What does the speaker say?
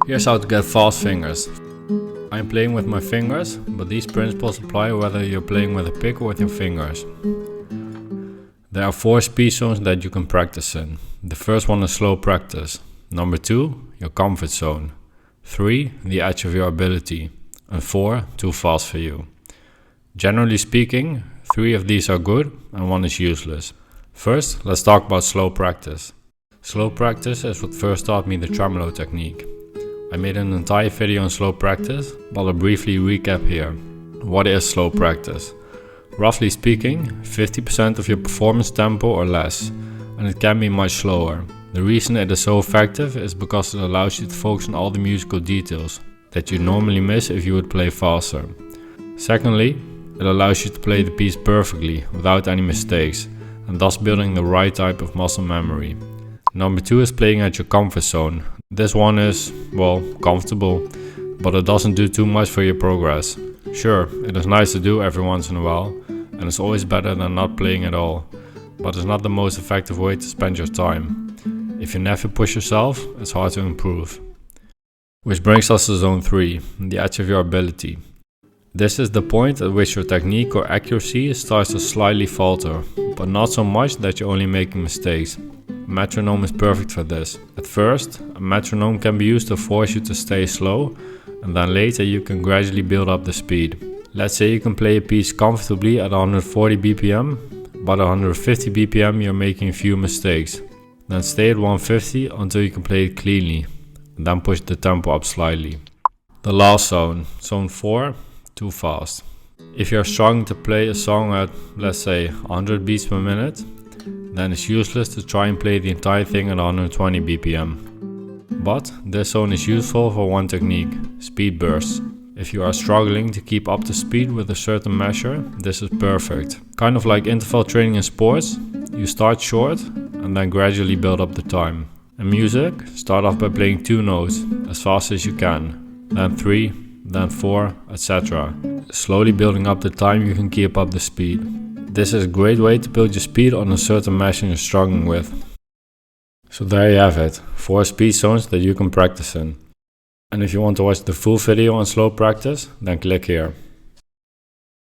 Here's how to get fast fingers. I'm playing with my fingers, but these principles apply whether you're playing with a pick or with your fingers. There are 4 speed zones that you can practice in. The first one is slow practice. Number 2, your comfort zone. 3, the edge of your ability. And 4, too fast for you. Generally speaking, 3 of these are good and 1 is useless. First, let's talk about slow practice. Slow practice is what first taught me the tremolo technique. I made an entire video on slow practice, but I'll briefly recap here. What is slow practice? Roughly speaking, 50% of your performance tempo or less, and it can be much slower. The reason it is so effective is because it allows you to focus on all the musical details that you normally miss if you would play faster. Secondly, it allows you to play the piece perfectly without any mistakes, and thus building the right type of muscle memory. Number 2 is playing at your comfort zone. This one is, well, comfortable, but it doesn't do too much for your progress. Sure, it is nice to do every once in a while, and it's always better than not playing at all, but it's not the most effective way to spend your time. If you never push yourself, it's hard to improve. Which brings us to zone 3, the edge of your ability. This is the point at which your technique or accuracy starts to slightly falter, but not so much that you're only making mistakes. A metronome is perfect for this. At first, a metronome can be used to force you to stay slow, and then later you can gradually build up the speed. Let's say you can play a piece comfortably at 140 BPM, but at 150 BPM you're making a few mistakes. Then stay at 150 until you can play it cleanly, and then push the tempo up slightly. The last zone, zone 4, too fast. If you're struggling to play a song at, let's say, 100 beats per minute, then it's useless to try and play the entire thing at 120 BPM. But this zone is useful for one technique, speed bursts. If you are struggling to keep up to speed with a certain measure, this is perfect. Kind of like interval training in sports, you start short and then gradually build up the time. In music, start off by playing 2 notes as fast as you can, then 3, then 4, etc. Slowly building up the time you can keep up the speed. This is a great way to build your speed on a certain measure you're struggling with. So there you have it, 4 speed zones that you can practice in. And if you want to watch the full video on slow practice, then click here.